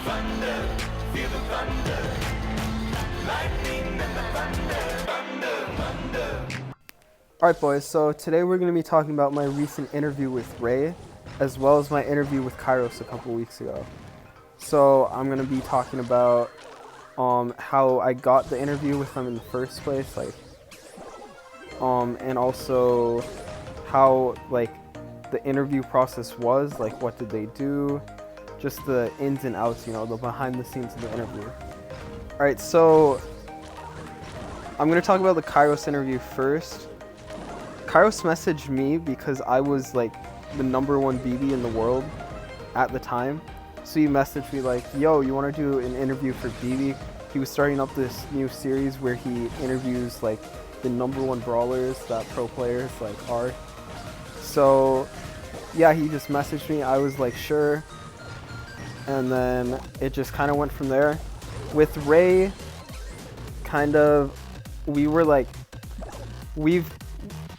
thunder, feel the thunder, lightning and the thunder, thunder, thunder. Alright boys, so today we're going to be talking about my recent interview with Rey, as well as my interview with Kairos a couple weeks ago. So I'm going to be talking about how I got the interview with them in the first place, and also how the interview process was, what did they do, just the ins and outs, the behind the scenes of the interview. Alright, so I'm going to talk about the Kairos interview first. Kairos messaged me because I was the #1 BB in the world at the time. So he messaged me yo, you want to do an interview for BB? He was starting up this new series where he interviews the #1 brawlers that pro players are. So yeah, he just messaged me. I was sure. And then it just kind of went from there. With Rey, we were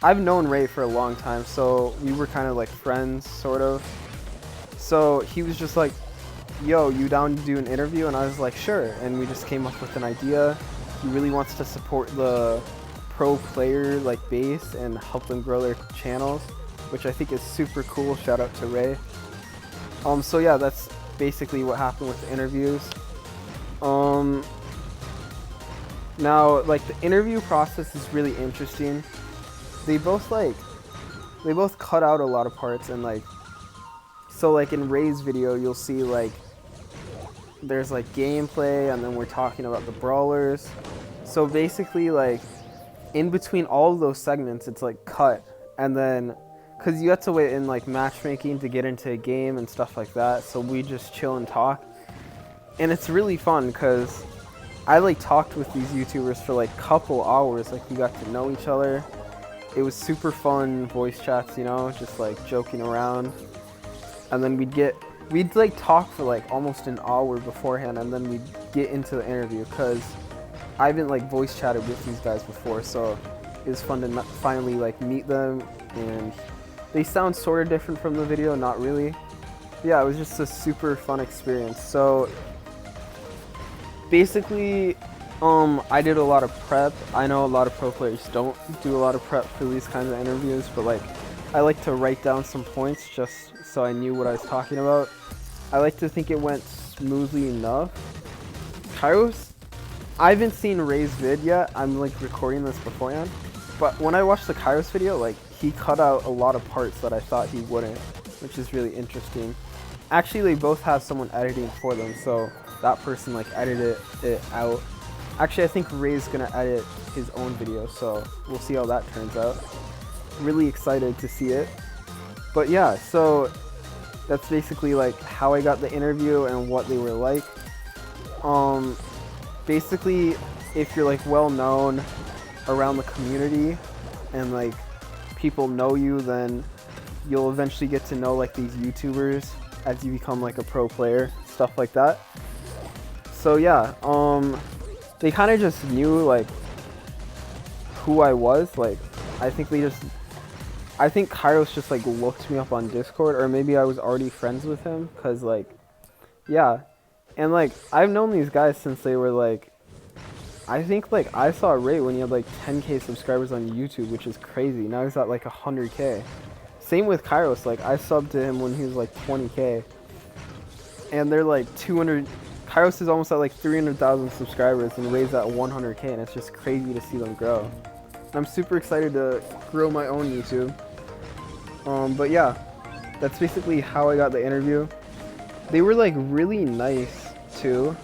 I've known Rey for a long time, so we were kind of friends, sort of. So he was just yo, you down to do an interview? And I was sure. And we just came up with an idea. He really wants to support the pro player base and help them grow their channels, which I think is super cool. Shout out to Rey. So yeah, that's basically what happened with the interviews. Now, the interview process is really interesting. They both cut out a lot of parts, and so in Rey's video you'll see there's gameplay, and then we're talking about the brawlers. So basically in between all of those segments it's cut, and then because you have to wait in matchmaking to get into a game and stuff like that, so we just chill and talk. And it's really fun because I talked with these YouTubers for a couple hours. We got to know each other. It was super fun voice chats, just joking around. And then we'd talk for almost an hour beforehand, and then we'd get into the interview because I haven't voice chatted with these guys before, so it was fun to finally meet them. And they sound sort of different from the video, not really. But yeah, it was just a super fun experience. So basically, I did a lot of prep. I know a lot of pro players don't do a lot of prep for these kinds of interviews, but I like to write down some points just so I knew what I was talking about. I like to think it went smoothly enough. Kairos, I haven't seen Rey's vid yet. I'm recording this beforehand, but when I watched the Kairos video, he cut out a lot of parts that I thought he wouldn't, which is really interesting. Actually, they both have someone editing for them, so that person edited it out. Actually, I think Rey's gonna edit his own video, so we'll see how that turns out. Really excited to see it. But yeah, so that's basically how I got the interview and what they were like. Basically, if you're well known around the community and people know you, then you'll eventually get to know these YouTubers as you become a pro player, stuff like that. So yeah, they kind of just knew who I was. I think Kairos just looked me up on Discord, or maybe I was already friends with him, cause yeah. And I've known these guys since they were I think I saw Rey when he had 10k subscribers on YouTube, which is crazy. Now he's at 100k. Same with Kairos. I subbed to him when he was 20k, and they're 200. Kairos is almost at 300,000 subscribers, and Rey's at 100k, and it's just crazy to see them grow. I'm super excited to grow my own YouTube. But yeah, that's basically how I got the interview. They were really nice too,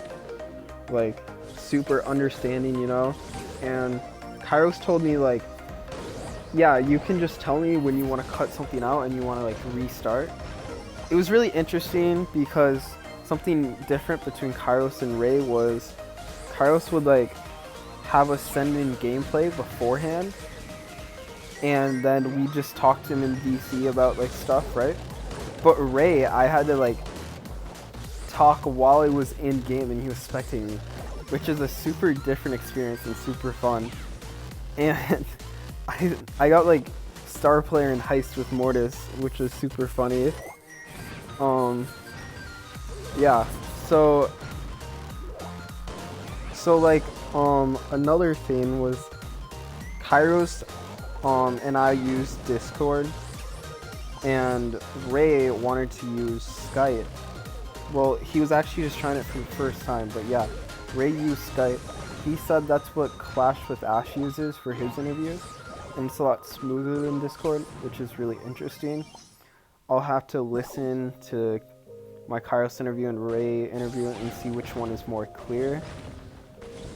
super understanding, and Kairos told me yeah, you can just tell me when you want to cut something out and you want to restart. It was really interesting because something different between Kairos and Rey was Kairos would have us send in gameplay beforehand, and then we just talked to him in DC about stuff, right? But Rey, I had to talk while I was in game and he was spectating me, which is a super different experience and super fun. And I got star player and heist with Mortis, which was super funny. Yeah, So like another thing was Kairos and I used Discord, and Ray wanted to use Skype. Well, he was actually just trying it for the first time, but yeah, Ray used Skype. He said that's what Clash with Ash uses for his interviews, and it's a lot smoother than Discord, which is really interesting. I'll have to listen to my Kairos interview and Ray interview and see which one is more clear.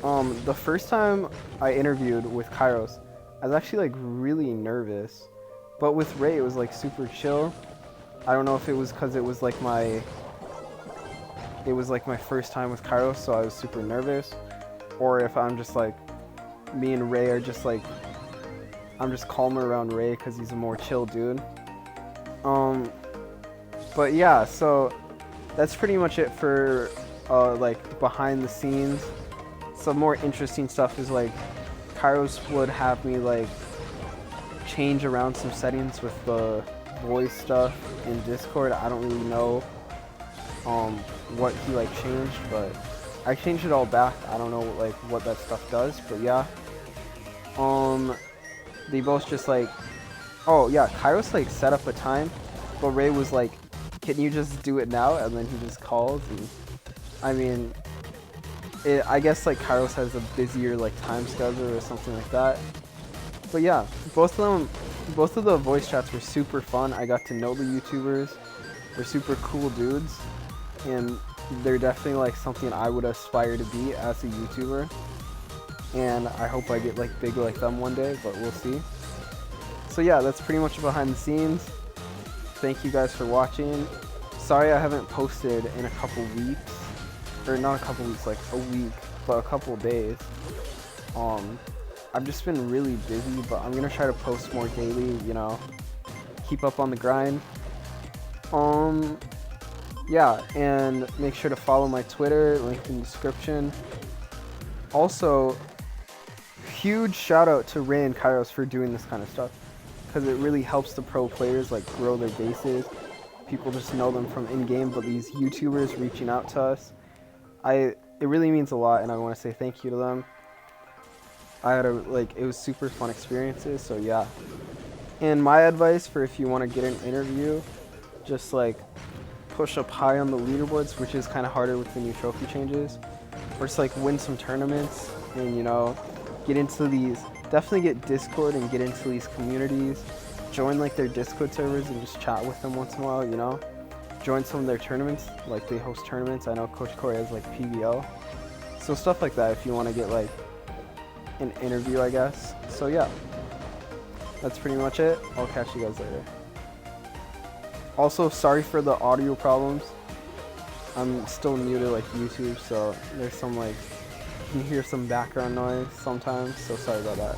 The first time I interviewed with Kairos, I was actually like really nervous, but with Ray it was like super chill. I don't know if it was because it was like my first time with Kairos, so I was super nervous, or if I'm just like, me and Ray are just like, I'm just calmer around Ray because he's a more chill dude. But yeah, so that's pretty much it for like behind the scenes. Some more interesting stuff is like Kairos would have me like change around some settings with the voice stuff in Discord. I don't really know what he like changed, but I changed it all back. I don't know like what that stuff does, but yeah. They both just like, oh yeah, Kairos like set up a time, but Ray was like, can you just do it now? And then he just calls, and I mean, I guess like Kairos has a busier like time schedule or something like that. But yeah, both of the voice chats were super fun. I got to know the YouTubers. They're super cool dudes, and they're definitely like something I would aspire to be as a YouTuber. And I hope I get like big like them one day, but we'll see. So yeah, that's pretty much behind the scenes. Thank you guys for watching. Sorry I haven't posted in a couple weeks, or not a couple weeks, like a week, but a couple days. I've just been really busy, but I'm gonna try to post more daily, you know, keep up on the grind. Yeah, and make sure to follow my Twitter, link in the description. Also, huge shout out to Ray and Kairos for doing this kind of stuff, because it really helps the pro players like grow their bases. People just know them from in-game, but these YouTubers reaching out to us, it really means a lot, and I want to say thank you to them. It was super fun experiences, so yeah. And my advice for if you want to get an interview, just like push up high on the leaderboards, which is kind of harder with the new trophy changes, or just like win some tournaments, and you know, get into these, definitely get Discord and get into these communities, join like their Discord servers and just chat with them once in a while, you know, join some of their tournaments, like they host tournaments. I know Coach Corey has like PBL, so stuff like that if you want to get like an interview, I guess. So yeah, that's pretty much it. I'll catch you guys later. Also, sorry for the audio problems. I'm still new to like YouTube, so there's some like, you can hear some background noise sometimes, so sorry about that.